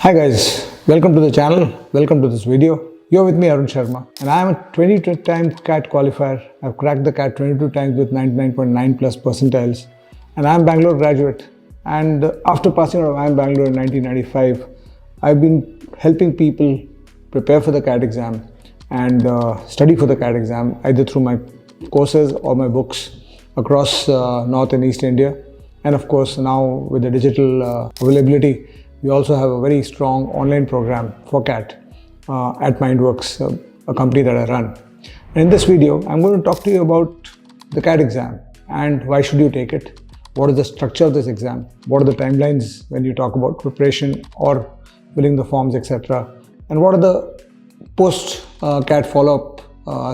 Hi guys, welcome to the channel, welcome to this video. You're with me Arun Sharma and I am a 22 times CAT qualifier. I've cracked the CAT 22 times with 99.9 plus percentiles and I am Bangalore graduate, and after passing out of IIM Bangalore in 1995, I've been helping people prepare for the CAT exam and study for the CAT exam either through my courses or my books across North and East India, and of course now with the digital availability. We also have a very strong online program for CAT at Mindworkzz, a company that I run. And in this video, I'm going to talk to you about the CAT exam and why should you take it, what is the structure of this exam, what are the timelines when you talk about preparation or filling the forms, etc. And what are the post-CAT follow-up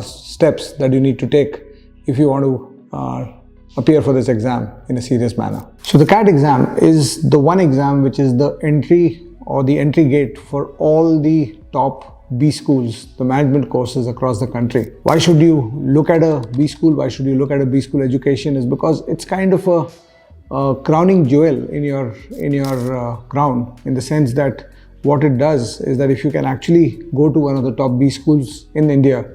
steps that you need to take if you want to appear for this exam in a serious manner. So the CAT exam is the one exam which is the entry or the entry gate for all the top B schools, the management courses across the country. Why should you look at a B school? Why should you look at a B school education? Is because it's kind of a crowning jewel in your crown, in the sense that what it does is that if you can actually go to one of the top B schools in India,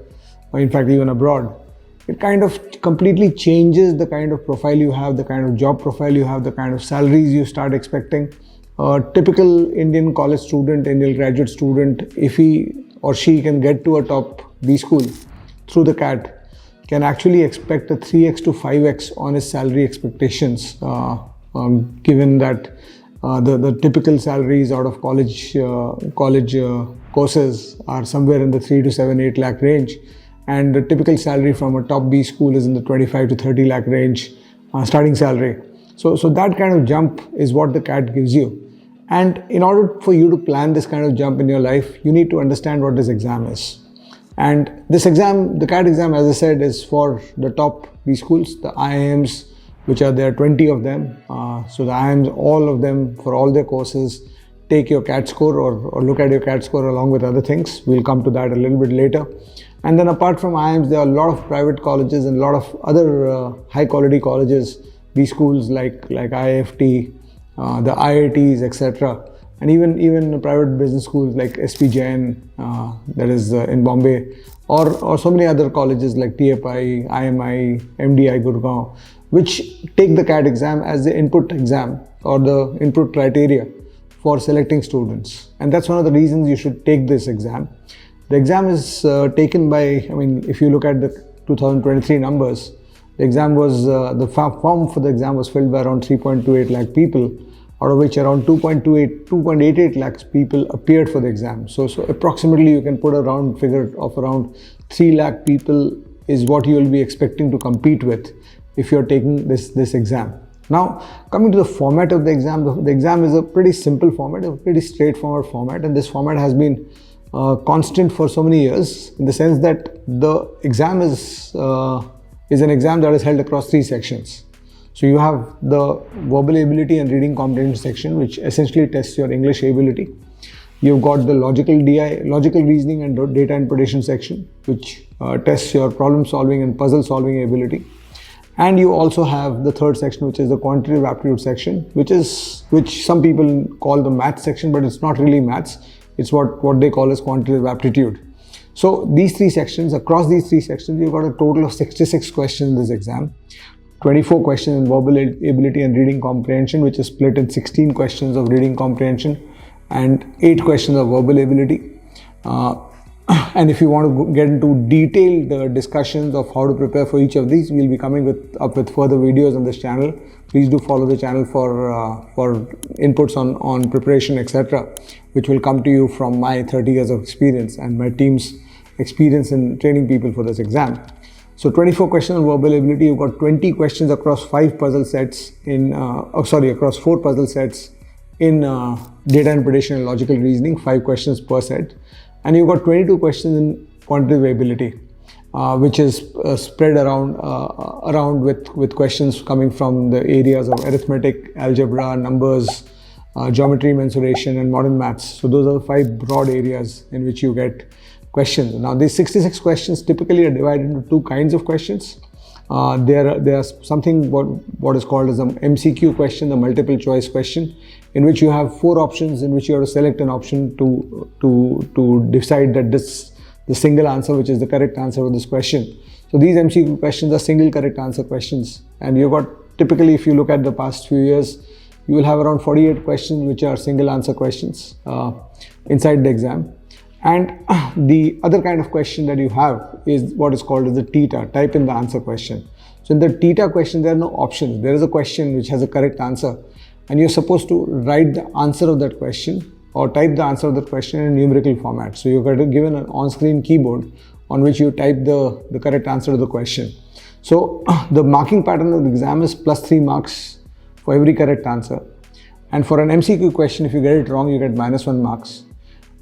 or in fact even abroad, it kind of completely changes the kind of profile you have, the kind of job profile you have, the kind of salaries you start expecting. A typical Indian college student, Indian graduate student, if he or she can get to a top B school through the CAT, can actually expect a 3x to 5x on his salary expectations, given that the typical salaries out of college courses are somewhere in the 3 to 7, 8 lakh range. And the typical salary from a top B school is in the 25 to 30 lakh range, starting salary. So that kind of jump is what the CAT gives you. And in order for you to plan this kind of jump in your life, you need to understand what this exam is. And this exam, the CAT exam, as I said, is for the top B schools, the IIMs, which are there 20 of them. So the IIMs, all of them, for all their courses, take your CAT score or look at your CAT score along with other things. We'll come to that a little bit later. And then apart from IIMs, there are a lot of private colleges and a lot of other high quality colleges, B schools like IFT, the IITs, etc. And even private business schools like SP Jain, that is in Bombay, or so many other colleges like TFI, IMI, MDI, Gurgaon, which take the CAT exam as the input exam or the input criteria for selecting students. And that's one of the reasons you should take this exam. The exam is taken by, if you look at the 2023 numbers, the exam was, the form for the exam was filled by around 3.28 lakh people, out of which around 2.88 lakhs people appeared for the exam. So approximately you can put a round figure of around 3 lakh people is what you will be expecting to compete with if you're taking this exam. Now, coming to the format of the exam, the exam is a pretty simple format, a pretty straightforward format, and this format has been constant for so many years, in the sense that the exam is an exam that is held across 3 sections. So you have the verbal ability and reading comprehension section, which essentially tests your English ability. You've got the logical reasoning and data interpretation section, which tests your problem solving and puzzle solving ability. And you also have the third section, which is the quantitative aptitude section, which some people call the maths section, but it's not really maths. It's what they call as quantitative aptitude. So these 3 sections, across these 3 sections, you've got a total of 66 questions in this exam. 24 questions in verbal ability and reading comprehension, which is split in 16 questions of reading comprehension and 8 questions of verbal ability. And if you want to get into detailed discussions of how to prepare for each of these, we'll be coming up with further videos on this channel. Please do follow the channel for inputs on preparation, etc., which will come to you from my 30 years of experience and my team's experience in training people for this exam. So 24 questions on verbal ability. You've got 20 questions across 5 puzzle sets across 4 puzzle sets in data interpretation and logical reasoning, 5 questions per set. And you've got 22 questions in quantitative ability, which is spread around with questions coming from the areas of arithmetic, algebra, numbers, geometry, mensuration, and modern maths. So those are the 5 broad areas in which you get questions. Now these 66 questions typically are divided into 2 kinds of questions. There are something what is called as an MCQ question, the multiple choice question, in which you have 4 options, in which you have to select an option to decide that this the single answer which is the correct answer for this question. So these MCQ questions are single correct answer questions, and you've got, typically if you look at the past few years, you will have around 48 questions which are single answer questions inside the exam. And the other kind of question that you have is what is called as the TITA, type in the answer question. So in the TITA question, there are no options. There is a question which has a correct answer, and you're supposed to write the answer of that question or type the answer of that question in numerical format. So you're given an on-screen keyboard on which you type the correct answer to the question. So the marking pattern of the exam is +3 marks for every correct answer. And for an MCQ question, if you get it wrong, you get -1 marks.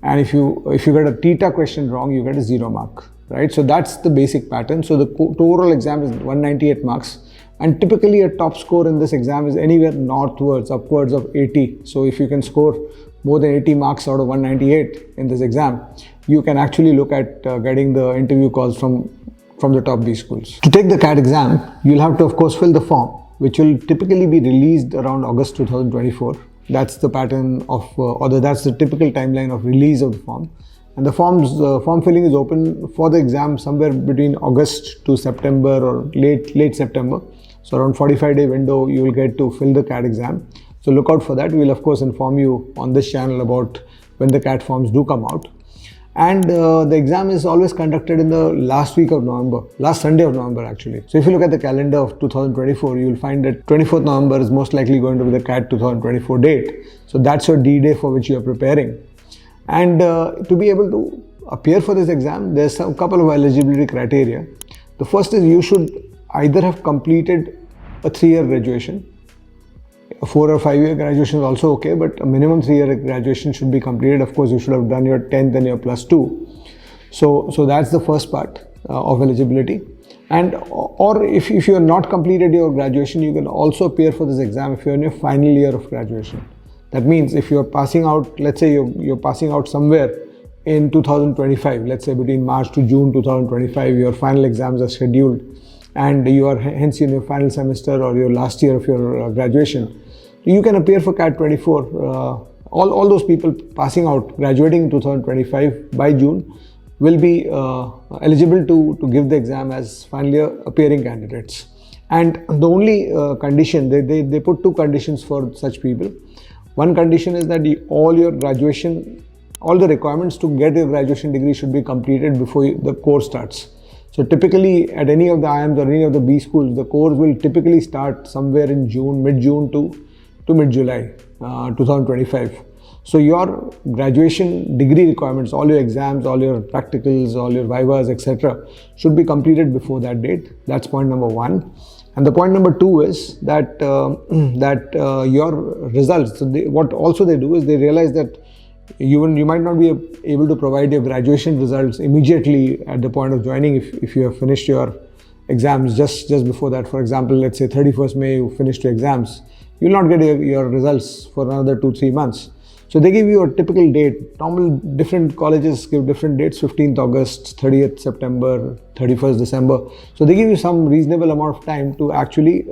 And if you get a TITA question wrong, you get a 0 mark, right? So that's the basic pattern. So the total exam is 198 marks. And typically a top score in this exam is anywhere upwards of 80. So if you can score more than 80 marks out of 198 in this exam, you can actually look at getting the interview calls from the top B schools. To take the CAT exam, you'll have to of course fill the form, which will typically be released around August 2024. That's the pattern of, that's the typical timeline of release of the form. And the form filling is open for the exam somewhere between August to September or late September. So around 45-day window, you will get to fill the CAT exam. So look out for that. We'll of course inform you on this channel about when the CAT forms do come out. And the exam is always conducted in the last week of November, last Sunday of November actually. So if you look at the calendar of 2024, you will find that 24th November is most likely going to be the CAT 2024 date. So that's your D-Day for which you are preparing. And to be able to appear for this exam, there's a couple of eligibility criteria. The first is you should either have completed a 3-year graduation. A 4 or 5-year graduation is also okay, but a minimum 3-year graduation should be completed. Of course, you should have done your 10th and your +2. So that's the first part of eligibility. And or if you have not completed your graduation, you can also appear for this exam if you're in your final year of graduation. That means if you're passing out, let's say you're passing out somewhere in 2025, let's say between March to June 2025, your final exams are scheduled, and you are hence in your final semester or your last year of your graduation, you can appear for CAT 24. All those people passing out, graduating in 2025 by June, will be eligible to give the exam as final year appearing candidates. And the only condition, they put 2 conditions for such people. One condition is that all your graduation, all the requirements to get your graduation degree should be completed before the course starts. So typically at any of the IIMs or any of the B schools, the course will typically start somewhere in June, mid-June to mid-July 2025. So your graduation degree requirements, all your exams, all your practicals, all your vivas, etc. should be completed before that date. That's point number 1. And the point number 2 is that your results, so what also they do is they realize that you might not be able to provide your graduation results immediately at the point of joining if you have finished your exams just before that. For example, let's say 31st May you finished your exams, you will not get your results for another 2-3 months. So they give you a typical date. Normal different colleges give different dates: 15th August, 30th September, 31st December. So they give you some reasonable amount of time to actually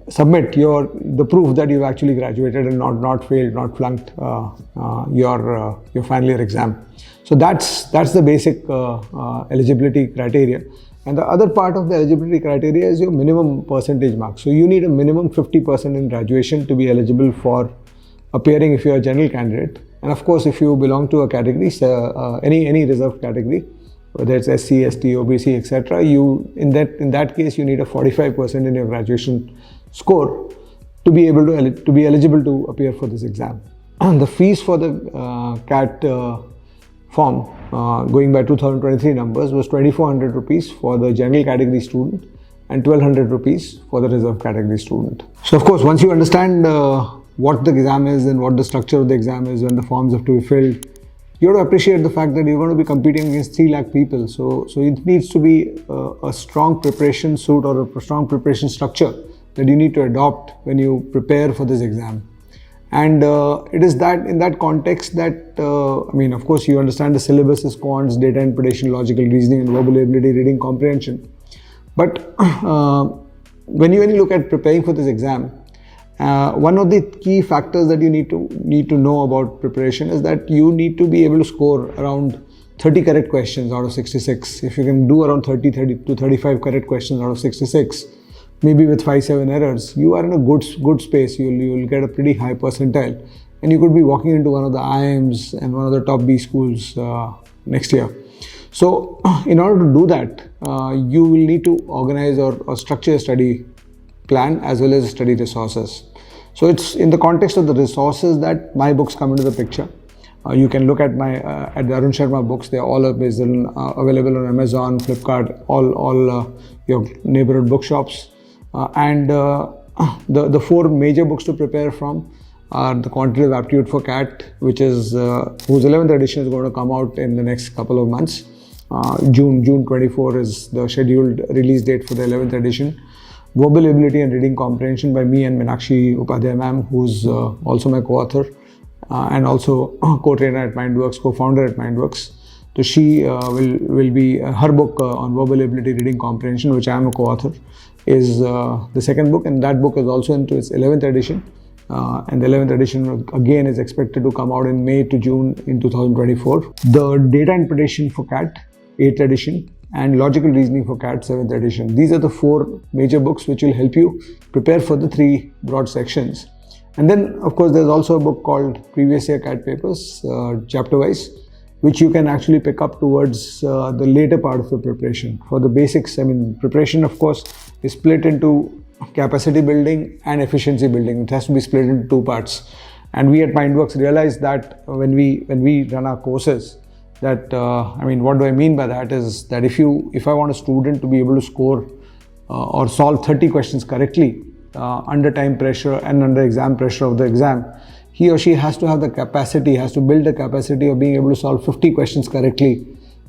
submit the proof that you've actually graduated and not failed, not flunked your final year exam. So that's the basic eligibility criteria. And the other part of the eligibility criteria is your minimum percentage mark. So you need a minimum 50% in graduation to be eligible for appearing if you're a general candidate. And of course, if you belong to a category, any reserved category, whether it's SC, ST, OBC, etc., in that case you need a 45% in your graduation score to be able to be eligible to appear for this exam. And the fees for the CAT form, going by 2023 numbers, was 2,400 rupees for the general category student and 1,200 rupees for the reserve category student. So of course, once you understand what the exam is and what the structure of the exam is, when the forms have to be filled, you have to appreciate the fact that you're going to be competing against 3 lakh people. So it needs to be a strong preparation suit or a strong preparation structure that you need to adopt when you prepare for this exam. And it is that in that context that, of course, you understand the syllabus is quants, data interpretation, logical reasoning, and verbal ability, reading comprehension. But when you look at preparing for this exam, One of the key factors that you need to know about preparation is that you need to be able to score around 30 correct questions out of 66. If you can do around 30 to 35 correct questions out of 66, maybe with 5-7 errors, you are in a good space. You'll get a pretty high percentile, and you could be walking into one of the IIMs and one of the top B schools next year. So in order to do that, you will need to organize or structure a study plan as well as study resources. So it's in the context of the resources that my books come into the picture. You can look at at the Arun Sharma books. They're all available on Amazon, Flipkart, all your neighborhood bookshops. And the 4 major books to prepare from are the Quantitative Aptitude for CAT, which is whose 11th edition is going to come out in the next couple of months. June 24 is the scheduled release date for the 11th edition. Verbal Ability and Reading Comprehension by me and Meenakshi Upadhyay ma'am, who's also my co-author and also co-trainer at Mindworkzz, co-founder at Mindworkzz. So she will be her book on verbal ability, reading comprehension, which I am a co-author, is the second book, and that book is also into its 11th edition. And the 11th edition again is expected to come out in May to June in 2024. The Data Interpretation for CAT, 8th edition, and Logical Reasoning for CAT, 7th edition. These are the 4 major books which will help you prepare for the 3 broad sections. And then, of course, there's also a book called Previous Year CAT Papers, chapter-wise, which you can actually pick up towards the later part of the preparation. For the basics, I mean, preparation, of course, is split into capacity building and efficiency building. It has to be split into 2 parts. And we at Mindworkzz realized that when we run our courses, that I mean, what do I mean by that is that if I want a student to be able to score or solve 30 questions correctly under time pressure and under exam pressure of the exam, he or she has to have the capacity, has to build the capacity of being able to solve 50 questions correctly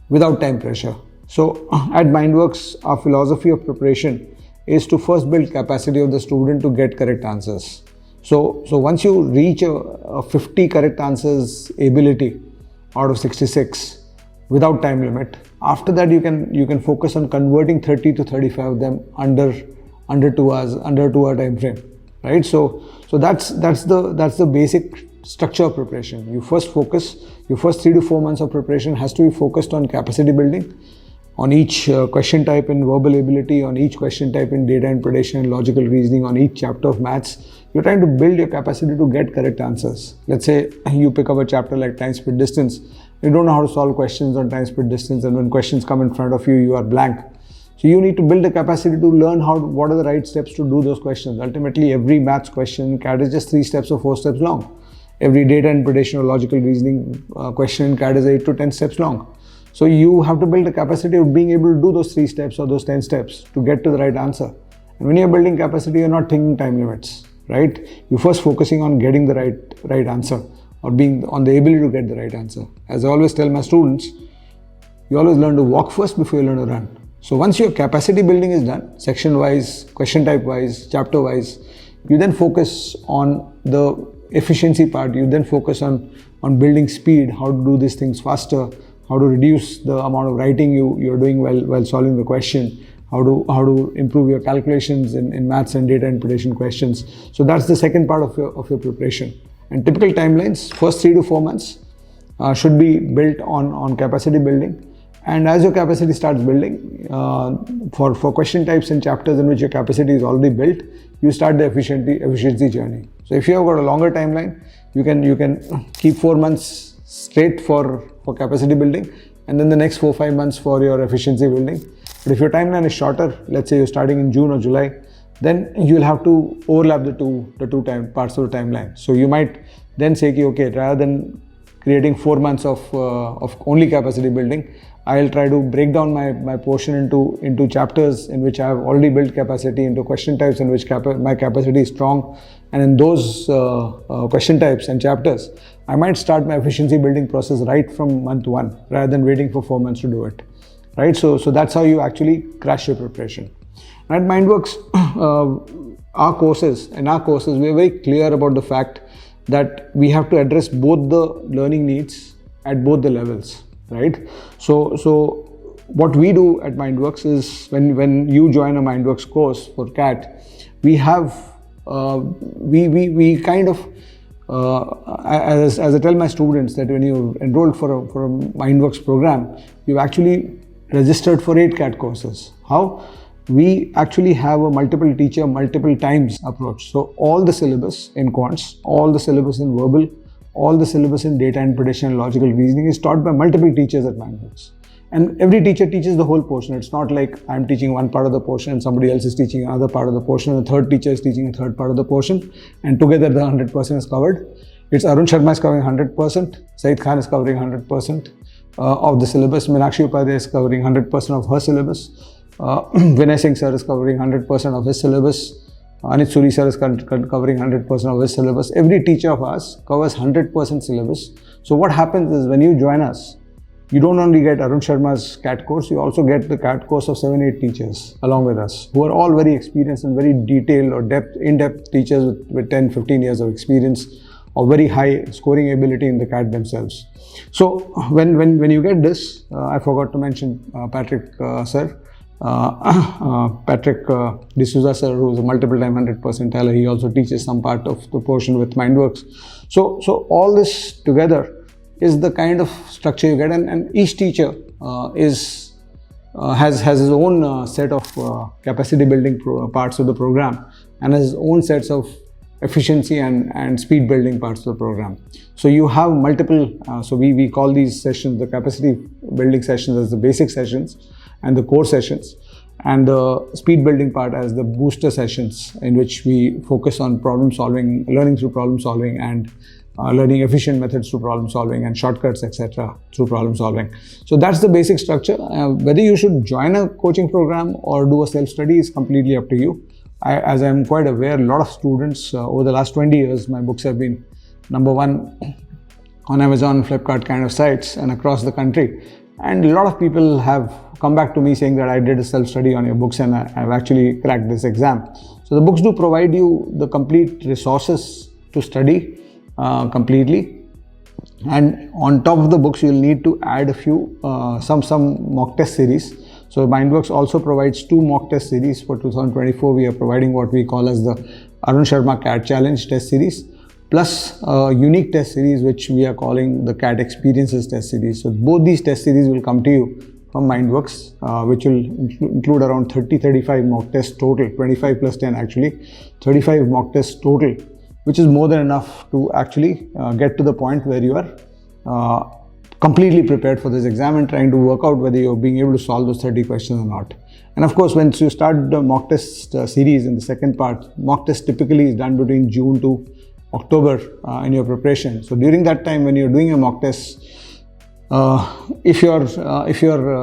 without time pressure. So at Mindworkzz, our philosophy of preparation is to first build capacity of the student to get correct answers. So once you reach a 50 correct answers ability out of 66 without time limit, after that you can focus on converting 30 to 35 of them under 2 hours, under 2 hour time frame, right? So that's the basic structure of preparation. You first focus, your first 3 to 4 months of preparation has to be focused on capacity building, on each question type in verbal ability, on each question type in data interpretation, logical reasoning, on each chapter of maths. You're trying to build your capacity to get correct answers. Let's say you pick up a chapter like time, speed, distance. You don't know how to solve questions on time, speed, distance, and when questions come in front of you, you are blank. So you need to build the capacity to learn what are the right steps to do those questions. Ultimately, every maths question CAT is just 3 steps or 4 steps long. Every data interpretation or logical reasoning question in CAT is 8 to 10 steps long. So you have to build the capacity of being able to do those 3 steps or those 10 steps to get to the right answer. And when you're building capacity, you're not thinking time limits, right? You're first focusing on getting the right answer, or being on the ability to get the right answer. As I always tell my students, you always learn to walk first before you learn to run. So once your capacity building is done, section-wise, question type-wise, chapter-wise, you then focus on the efficiency part. You then focus on building speed, how to do these things faster, how to reduce the amount of writing you're doing while solving the question, how to improve your calculations in maths and data interpretation questions. So that's the second part of your preparation. And typical timelines, first 3 to 4 months should be built on capacity building. And as your capacity starts building, for question types and chapters in which your capacity is already built, you start the efficiency journey. So if you have got a longer timeline, you can keep 4 months straight for capacity building, and then the next 4-5 months for your efficiency building. But if your timeline is shorter, let's say you're starting in June or July, then you'll have to overlap the two time parts of the timeline. So you might then say, okay, rather than creating 4 months of only capacity building, I'll try to break down my portion into chapters in which I have already built capacity, into question types in which my capacity is strong, and in those question types and chapters, I might start my efficiency building process right from month 1 rather than waiting for 4 months to do it, right? So that's how you actually crash your preparation. And at Mindworkzz, our courses, we're very clear about the fact that we have to address both the learning needs at both the levels, right? So what we do at Mindworkzz is when you join a Mindworkzz course for CAT, we have we kind of, as I tell my students, that when you enrolled for a Mindworkzz program, you've actually registered for 8 CAT courses. How? We actually have a multiple teacher, multiple times approach. So all the syllabus in quants, all the syllabus in verbal, all the syllabus in data interpretation and logical reasoning is taught by multiple teachers at Mindworkzz. And every teacher teaches the whole portion. It's not like I'm teaching one part of the portion and somebody else is teaching another part of the portion, and the third teacher is teaching a third part of the portion, and together the 100% is covered. It's Arun Sharma is covering 100%, Said Khan is covering 100% of the syllabus, Meenakshi Upadhyay is covering 100% of her syllabus, Vinay Singh sir is covering 100% of his syllabus, Anit Suri sir is covering 100% of his syllabus. Every teacher of ours covers 100% syllabus. So what happens is when you join us, you don't only get Arun Sharma's CAT course, you also get the CAT course of 7-8 teachers along with us, who are all very experienced and very detailed or in-depth teachers with 10-15 years of experience or very high scoring ability in the CAT themselves. So when you get this, I forgot to mention Patrick sir, Patrick D'Souza sir, who is a multiple time 100 percentile. He also teaches some part of the portion with Mindworkzz. So all this together is the kind of structure you get, and each teacher has his own set of capacity building parts of the program, and has his own sets of efficiency and speed building parts of the program. So you have multiple, so we call these sessions the capacity building sessions as the basic sessions, and the core sessions, and the speed building part as the booster sessions, in which we focus on problem solving, learning through problem solving, and learning efficient methods through problem solving and shortcuts, etc. through problem solving. So that's the basic structure. Whether you should join a coaching program or do a self-study is completely up to you. As I'm quite aware, a lot of students over the last 20 years, my books have been #1 on Amazon, Flipkart kind of sites and across the country. And a lot of people have come back to me saying that I did a self-study on your books and I've actually cracked this exam. So the books do provide you the complete resources to study completely, and on top of the books you'll need to add a few some mock test series. So Mindworkzz also provides 2 mock test series. For 2024 we are providing what we call as the Arun Sharma CAT Challenge test series, plus a unique test series which we are calling the CAT Experiences test series. So both these test series will come to you from Mindworkzz, which will include around 30-35 mock tests total, 25 plus 10 actually, 35 mock tests total, which is more than enough to actually get to the point where you are completely prepared for this exam and trying to work out whether you're being able to solve those 30 questions or not. And of course, once you start the mock test series in the second part, mock test typically is done between June to October in your preparation. So during that time, when you're doing a mock test, if your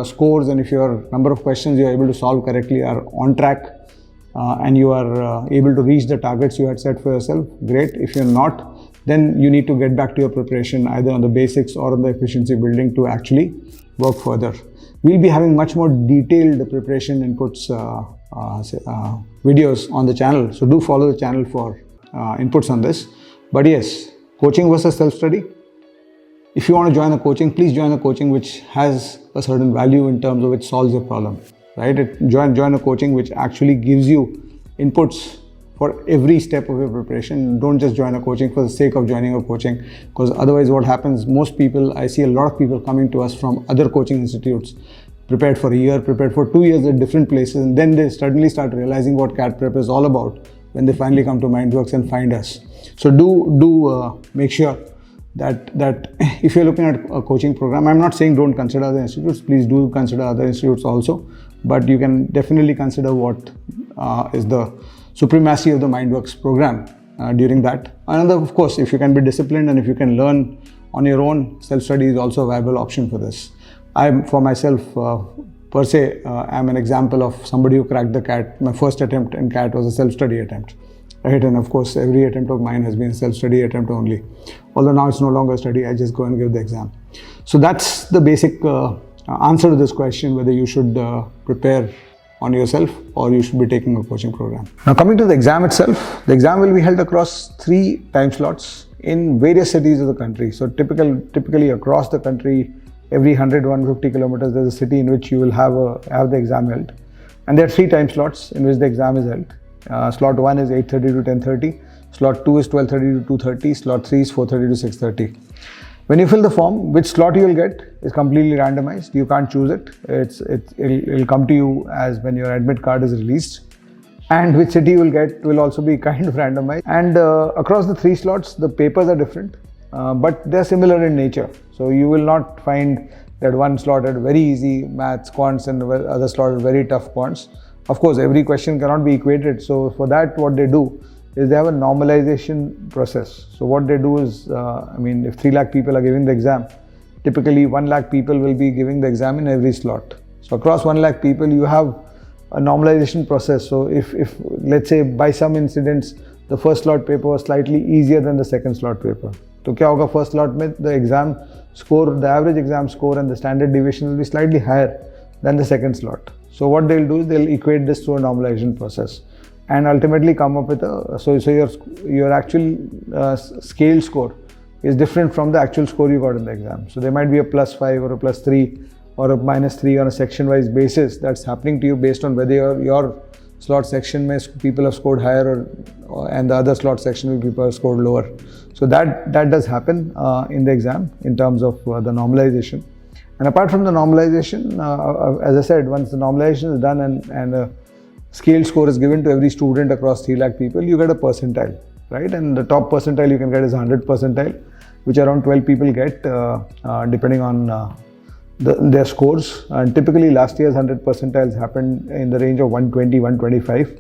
scores and if your number of questions you're able to solve correctly are on track, and you are able to reach the targets you had set for yourself, great. If you're not, then you need to get back to your preparation either on the basics or on the efficiency building to actually work further. We'll be having much more detailed preparation inputs videos on the channel, so do follow the channel for inputs on this. But yes, coaching versus self-study. If you want to join a coaching, please join a coaching which has a certain value in terms of which solves your problem. Right? Join a coaching which actually gives you inputs for every step of your preparation. Don't just join a coaching for the sake of joining a coaching, because otherwise what happens, most people, I see a lot of people coming to us from other coaching institutes, prepared for a year, prepared for 2 years at different places, and then they suddenly start realizing what CAT prep is all about when they finally come to Mindworkzz and find us. So do make sure that if you're looking at a coaching program, I'm not saying don't consider other institutes, please do consider other institutes also, but you can definitely consider what is the supremacy of the Mindworkzz program during that. Another, of course, if you can be disciplined and if you can learn on your own, self-study is also a viable option for this. For myself, per se, I'm an example of somebody who cracked the CAT. My first attempt in CAT was a self-study attempt. Right? And of course, every attempt of mine has been a self-study attempt only. Although now it's no longer a study, I just go and give the exam. So that's the basic answer to this question, whether you should prepare on yourself or you should be taking a coaching program. Now coming to the exam itself, the exam will be held across 3 time slots in various cities of the country. So typically across the country, every 100-150 kilometers, there's a city in which you will have the exam held. And there are 3 time slots in which the exam is held. Slot 1 is 8:30 to 10:30. Slot 2 is 12:30 to 2:30. Slot 3 is 4:30 to 6:30. When you fill the form, which slot you will get is completely randomized. You can't choose it. It'll come to you as when your admit card is released. And which city you will get will also be kind of randomized. And across the 3 slots, the papers are different, but they're similar in nature. So you will not find that one slot had very easy maths, quants, and the other slot had very tough quants. Of course, every question cannot be equated. So for that, what they do is they have a normalization process. So what they do is, if 3 lakh people are giving the exam, typically 1 lakh people will be giving the exam in every slot. So across 1 lakh people, you have a normalization process. So if let's say by some incidents, the first slot paper was slightly easier than the second slot paper. So क्या होगा first slot में the exam score, the average exam score and the standard deviation will be slightly higher than the second slot. So what they'll do is they'll equate this through a normalization process and ultimately come up with your actual scale score is different from the actual score you got in the exam. So there might be a +5 or a +3 or a -3 on a section-wise basis that's happening to you based on whether your slot section may people have scored higher and the other slot section people have scored lower. So that does happen in the exam in terms of the normalization. And apart from the normalization, as I said, once the normalization is done and a scale score is given to every student across 3 lakh people, you get a percentile, right? And the top percentile you can get is 100 percentile, which around 12 people get depending on their scores. And typically last year's 100 percentiles happened in the range of 120, 125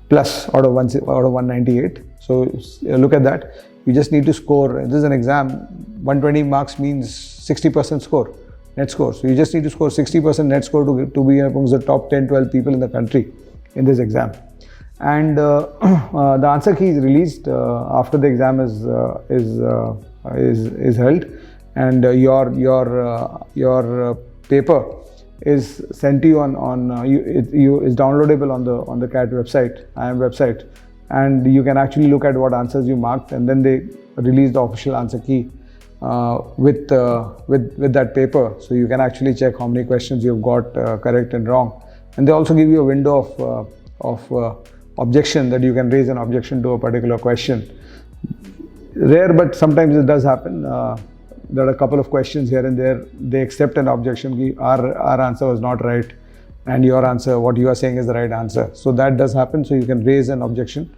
plus out of 198. So look at that. You just need to score. This is an exam. 120 marks means 60% score, net score. So you just need to score 60% net score to be amongst the top 10, 12 people in the country in this exam. And the answer key is released after the exam is held, and your paper is sent to you is downloadable on the CAT website, IIM website, and you can actually look at what answers you marked, and then they release the official answer key with that paper, so you can actually check how many questions you've got correct and wrong. And they also give you a window of objection, that you can raise an objection to a particular question. Rare, but sometimes it does happen. There are a couple of questions here and there, they accept an objection, our answer was not right and your answer, what you are saying, is the right answer. So that does happen. So you can raise an objection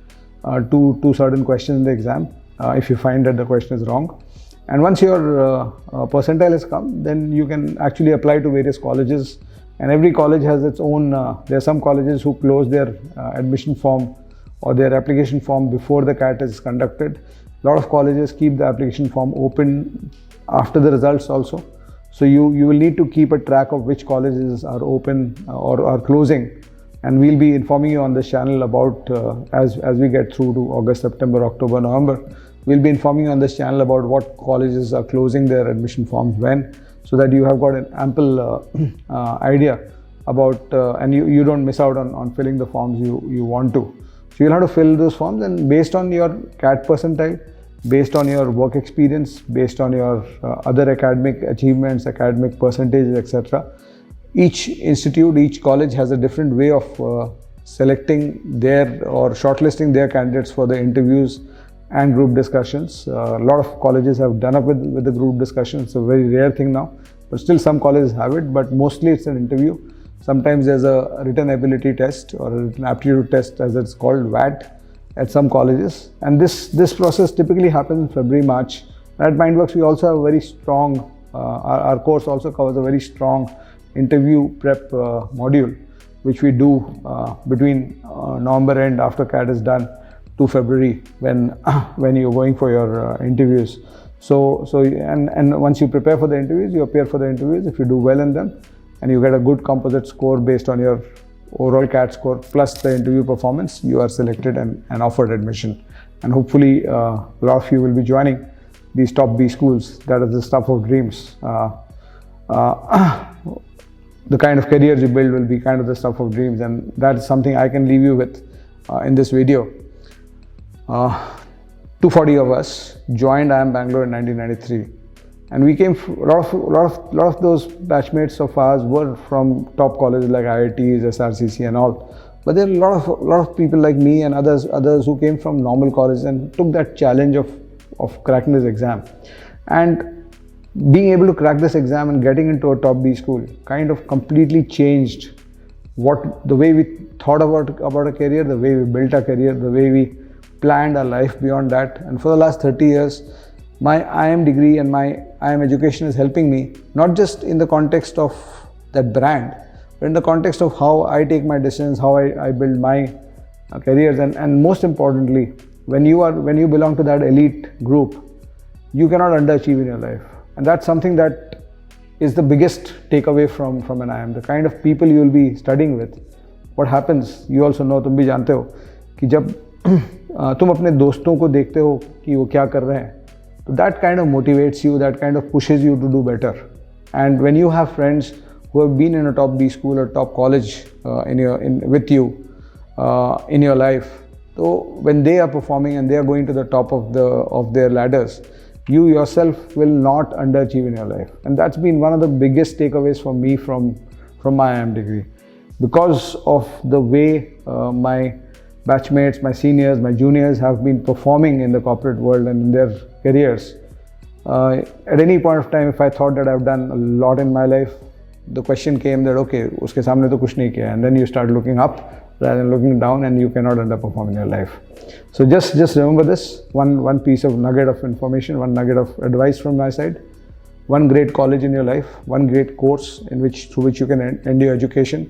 to certain questions in the exam if you find that the question is wrong. And once your percentile has come, then you can actually apply to various colleges, and every college has its own, there are some colleges who close their admission form or their application form before the CAT is conducted. A lot of colleges keep the application form open after the results also. So you will need to keep a track of which colleges are open or are closing, and we'll be informing you on this channel about as we get through to August, September, October, November. We'll be informing you on this channel about what colleges are closing their admission forms when, so that you have got an ample idea about and you don't miss out on filling the forms you want to. So you'll have to fill those forms, and based on your CAT percentile, based on your work experience, based on your other academic achievements, academic percentages, etc. Each institute, each college has a different way of selecting their or shortlisting their candidates for the interviews and group discussions. A lot of colleges have done up with the group discussions. It's a very rare thing now, but still some colleges have it, but mostly it's an interview. Sometimes there's a written ability test or a written aptitude test, as it's called, VAT, at some colleges. And this process typically happens in February, March. At Mindworkzz, we also have a very strong, our course also covers a very strong interview prep module, which we do between November end, after CAT is done, to February when you're going for your interviews. So once you prepare for the interviews, you appear for the interviews. If you do well in them and you get a good composite score based on your overall CAT score plus the interview performance, you are selected and offered admission. And hopefully a lot of you will be joining these top B schools. That is the stuff of dreams. The kind of careers you build will be kind of the stuff of dreams, and that's something I can leave you with in this video. 240 of us joined IIM Bangalore in 1993, and we came. A lot of those batchmates of ours were from top colleges like IITs, SRCC, and all. But there are a lot of people like me and others who came from normal colleges and took that challenge of cracking this exam. And being able to crack this exam and getting into a top B school kind of completely changed the way we thought about a career, the way we built our career, the way we planned our life beyond that. And for the last 30 years, my IIM degree and my IIM education is helping me, not just in the context of that brand, but in the context of how I take my decisions, how I build my careers, and most importantly, when you belong to that elite group, you cannot underachieve in your life. And that's something that is the biggest takeaway from an IIM. The kind of people you will be studying with. What happens, you also know, तुम भी जानते हो कि जब तुम अपने दोस्तों को देखते हो कि वो क्या कर रहे हैं, so that kind of motivates you, that kind of pushes you to do better. And when you have friends who have been in a top B school or top college with you in your life, so when they are performing and they are going to the top of their ladders, you yourself will not underachieve in your life. And that's been one of the biggest takeaways for me from my IIM degree. Because of the way my batchmates, my seniors, my juniors have been performing in the corporate world and in their careers. At any point of time, if I thought that I've done a lot in my life, the question came that, okay, uske samne to kuch nahi kiya. And then you start looking up rather than looking down, and you cannot underperform in your life. So just remember this, one piece of nugget of information, one nugget of advice from my side. One great college in your life, one great course through which you can end your education,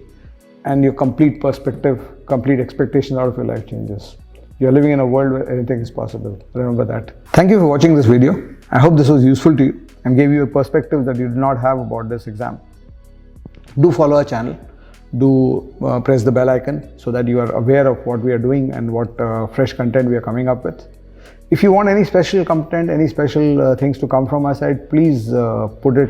and your complete perspective, complete expectations out of your life changes. You're living in a world where anything is possible. Remember that. Thank you for watching this video. I hope this was useful to you and gave you a perspective that you did not have about this exam. Do follow our channel. Do press the bell icon so that you are aware of what we are doing and what fresh content we are coming up with. If you want any special content, any special things to come from our side, please put it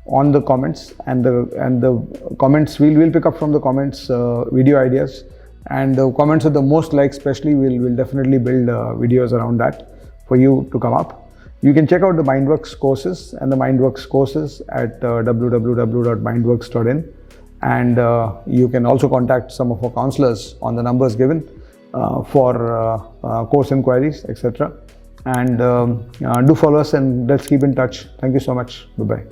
on the comments, and the comments we'll pick up from the comments video ideas, and the comments with the most likes especially we'll definitely build videos around that for you to come up. You can check out the Mindworkzz courses and the Mindworkzz courses at www.mindworkzz.in, and you can also contact some of our counselors on the numbers given for course inquiries, etc. And do follow us, and let's keep in touch. Thank you so much. Bye-bye.